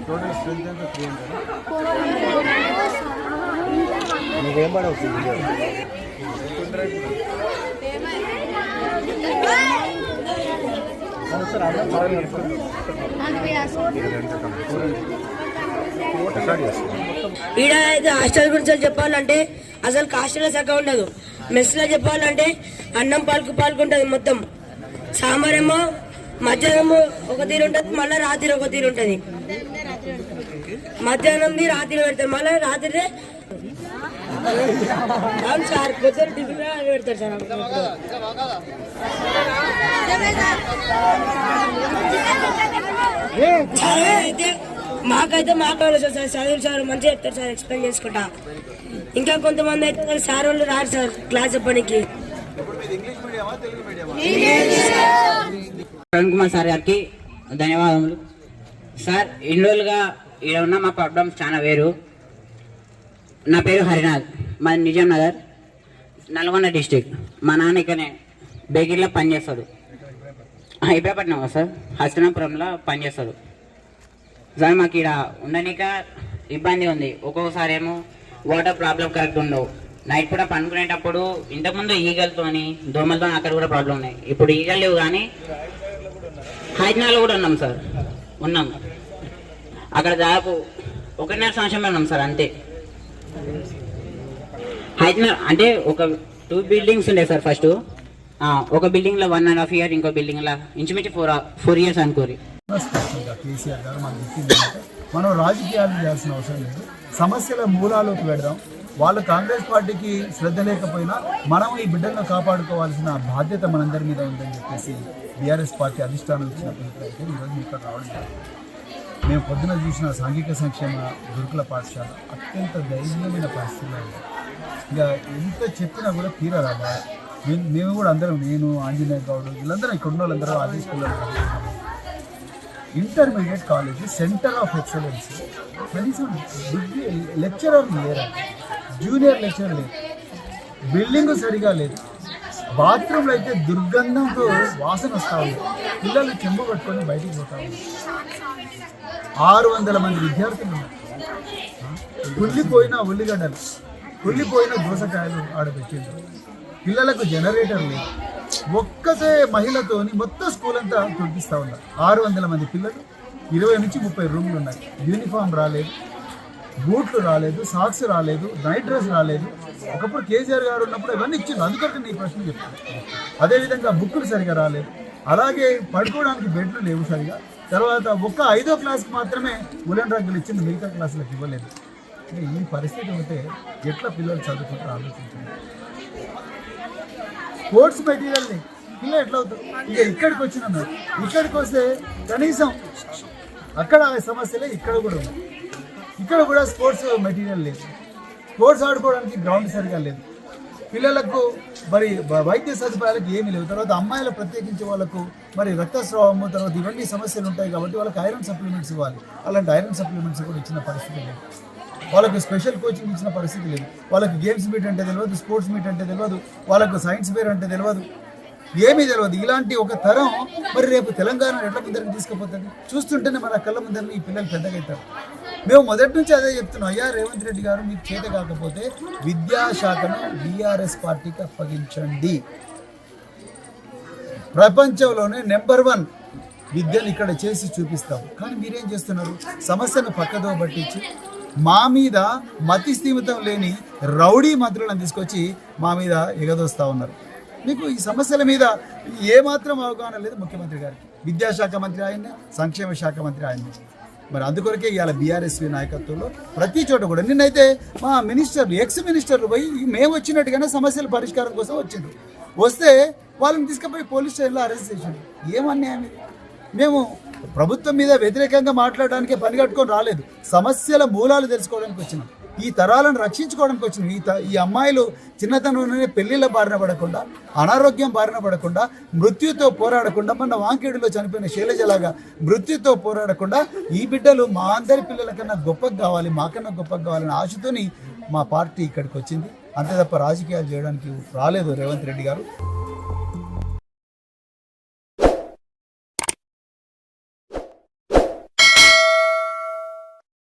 Total strength ఎంత 300. నీకేం పడవుతుంది ఈడ అయితే హాస్టల్ గురించి చెప్పాలంటే అసలు హాస్టల్ శాఖ ఉండదు. మెస్ లో చెప్పాలంటే అన్నం పాల్కుంటది. మొత్తం సాంబార్ ఏమో మధ్యాహ్నం ఒక తీరు ఉంటది, మళ్ళీ రాత్రి ఒక తీరు ఉంటది. మధ్యాహ్నంది రాత్రి పెడతారు, మళ్ళీ రాత్రి సార్ పొద్దున టిఫిన్ పెడతారు సార్. అయితే మాకు ఆలోచన సార్, చదువులు సార్ మంచిగా చెప్తారు సార్, ఎక్స్ప్లెయిన్ చేసుకుంటా. ఇంకా కొంతమంది అయితే సార్ వాళ్ళు రారు సార్ క్లాస్ చెప్పడానికి. ప్రవీణ్ కుమార్ సార్ గారికి ధన్యవాదములు. సార్ ఇన్ని రోజులుగా ఇక్కడ ఉన్న మా ప్రాబ్లమ్స్ చాలా వేరు. నా పేరు హరినాథ్, మాది నిజాం నగర్, నల్గొండ డిస్టిక్. మా నాన్న ఇక్కడనే బేకరీలో పనిచేస్తాడు. ఇబ్రాపట్నం సార్, హస్తనాపురంలో పనిచేస్తాడు సార్. మాకు ఇక్కడ ఉండనిక ఇబ్బంది ఉంది. ఒక్కొక్కసారి ఏమో వాటర్ ప్రాబ్లం కరెక్ట్ ఉండవు. నైట్ కూడా పనుకునేటప్పుడు ఇంతకుముందు ఈగలతోని దోమలతో అక్కడ కూడా ప్రాబ్లం ఉన్నాయి. ఇప్పుడు ఈగలు లేవు, కానీ హైదరాబాద్లో కూడా ఉన్నాం సార్. ఉన్నాం అక్కడ దాదాపు 1.5 సంవత్సరం ఉన్నాం సార్, అంతే. హైదరాబాద్ అంటే ఒక 2 బిల్డింగ్స్ ఉండే సార్. ఫస్ట్ ఒక బిల్డింగ్లో 1.5 years, ఇంకో బిల్డింగ్లో ఇంచుమించు 4 years అనుకోరి. కేసీఆర్ గారు మనకు చెప్పిందంటే మనం రాజకీయాలు చేయాల్సిన అవసరం లేదు, సమస్యల మూలాలోకి వెడదాం. వాళ్ళు కాంగ్రెస్ పార్టీకి శ్రద్ధ లేకపోయినా మనం ఈ బిడ్డలను కాపాడుకోవాల్సిన బాధ్యత మనందరి మీద ఉందని చెప్పేసి బీఆర్ఎస్ పార్టీ అధిష్టానం ఇచ్చిన పిలుపులైతే ఈరోజు ఇక్కడ రావడం జరిగింది. మేము పొద్దున చూసిన సాంఘిక సంక్షేమ గురుకుల పాఠశాల అత్యంత దయనీయమైన పరిస్థితుల్లో ఉంది. ఇక ఎంత చెప్పినా కూడా తీరరాదా. మేము కూడా అందరం, నేను ఆంజనేయ గౌడ్ వీళ్ళందరం ఇక్కడ ఉన్న వాళ్ళందరూ అదే స్కూల్లో intermediate college centre of excellence. కనీసం డిగ్రీ లెక్చరర్ లేరా, జూనియర్ లెక్చరర్ లేదు, బిల్డింగ్ సరిగా లేదు, బాత్రూమ్లో అయితే దుర్గంధంతో వాసన వస్తూ ఉంది. పిల్లలు చెంబు పట్టుకొని బయటికి పోతా ఉంది. 600 మంది విద్యార్థులు ఉన్నారు. కుళ్ళిపోయిన ఉల్లిగడ్డలు, కుళ్ళిపోయిన దోసకాయలు ఆడబెట్టిండ్రు. పిల్లలకు జనరేటర్ లేదు. ఒక్కసే మహిళతోని మొత్తం స్కూల్ అంతా తొలగిస్తూ ఉన్నారు. 600 మంది పిల్లలు, 20 నుంచి 30 రూమ్లు ఉన్నాయి. యూనిఫామ్ రాలేదు, బూట్లు రాలేదు, సాక్స్ రాలేదు, నైట్ డ్రెస్ రాలేదు. ఒకప్పుడు కేసీఆర్ గారు ఉన్నప్పుడు ఇవన్నీ ఇచ్చిండు, అందుకంటే నీ ప్రశ్న చెప్తాను. అదేవిధంగా బుక్కులు సరిగా రాలేదు, అలాగే పడుకోవడానికి బెడ్లు లేవు సరిగా. తర్వాత ఒక్క 5వ క్లాస్కి మాత్రమే ఉలెన్ రగ్గులు ఇచ్చింది, మిగతా క్లాసులకు ఇవ్వలేదు. ఈ పరిస్థితి ఉంటే ఎట్లా పిల్లలు చదువుకుంటారో ఆలోచించండి. స్పోర్ట్స్ మెటీరియల్ పిల్లలు ఎట్లా అవుతారు? ఇక ఇక్కడికి వచ్చినాం, ఇక్కడికి వస్తే కనీసం అక్కడ సమస్యలే ఇక్కడ కూడా ఉంది. ఇక్కడ కూడా స్పోర్ట్స్ మెటీరియల్ లేదు, స్పోర్ట్స్ ఆడుకోవడానికి గ్రౌండ్ సరిగా లేదు, పిల్లలకు మరి వైద్య సదుపాయాలకు ఏమీ లేవు. తర్వాత అమ్మాయిలు ప్రత్యేకించి వాళ్ళకు మరి రక్తస్రావము, తర్వాత ఇవన్నీ సమస్యలు ఉంటాయి కాబట్టి వాళ్ళకి ఐరన్ సప్లిమెంట్స్ ఇవ్వాలి. అలాంటి ఐరన్ సప్లిమెంట్స్ కూడా ఇచ్చిన పరిస్థితి లేదు. వాళ్ళకు స్పెషల్ కోచింగ్ ఇచ్చిన పరిస్థితి లేదు. వాళ్ళకి గేమ్స్ మీట్ అంటే తెలియదు, స్పోర్ట్స్ మీట్ అంటే తెలియదు, వాళ్ళకు సైన్స్ ఫేర్ అంటే తెలియదు, ఏమీ తెలియదు. ఇలాంటి ఒక తరం మరి రేపు తెలంగాణ ఎట్ల ముందరికి తీసుకుపోతుంది? చూస్తుంటేనే మన కళ్ళ ముందర ఈ పిల్లలు పెద్దగా అవుతారు. మేము మొదటి నుంచి అదే చెప్తున్నాం, అయ్యా రేవంత్ రెడ్డి గారు మీకు చేత కాకపోతే విద్యాశాఖను బీఆర్ఎస్ పార్టీకి అప్పగించండి. ప్రపంచంలోనే నెంబర్ 1 విద్యను ఇక్కడ చేసి చూపిస్తాం. కానీ మీరేం చేస్తున్నారు? సమస్యను పక్కదో పట్టించి మా మీద మతి స్థిమితం లేని రౌడీ మంత్రులను తీసుకొచ్చి మా మీద ఎగదోస్తూ ఉన్నారు. మీకు ఈ సమస్యల మీద ఏమాత్రం అవగాహన లేదు ముఖ్యమంత్రి గారికి. విద్యాశాఖ మంత్రి ఆయన్నే, సంక్షేమ శాఖ మంత్రి ఆయన్నే. మరి అందుకొరకే ఇవాళ బీఆర్ఎస్వి నాయకత్వంలో ప్రతి చోట కూడా నిన్నైతే మా మినిస్టర్లు, ఎక్స్ మినిస్టర్లు పోయి మేము వచ్చినట్టుగానే సమస్యల పరిష్కారం కోసం వచ్చింది. వస్తే వాళ్ళని తీసుకుపోయి పోలీస్ స్టేషన్లో అరెస్ట్ చేసింది. ఏమన్యాయం ఇది? మేము ప్రభుత్వం మీద వ్యతిరేకంగా మాట్లాడడానికే పని కట్టుకొని రాలేదు, సమస్యల మూలాలు తెలుసుకోవడానికి వచ్చినాం, ఈ తరాలను రక్షించుకోవడానికి వచ్చినాం. ఈ అమ్మాయిలు చిన్నతనంలోనే పెళ్లిళ్ళ బారిన పడకుండా, అనారోగ్యం బారిన పడకుండా, మృత్యుతో పోరాడకుండా, మొన్న వాంకేడులో చనిపోయిన శైలజలాగా మృత్యుతో పోరాడకుండా ఈ బిడ్డలు మా అందరి పిల్లల కన్నా గొప్పగా కావాలి, మాకన్నా గొప్పగా కావాలని ఆశతోని మా పార్టీ ఇక్కడికి వచ్చింది. అంతే తప్ప రాజకీయాలు చేయడానికి రాలేదు రేవంత్ రెడ్డి గారు.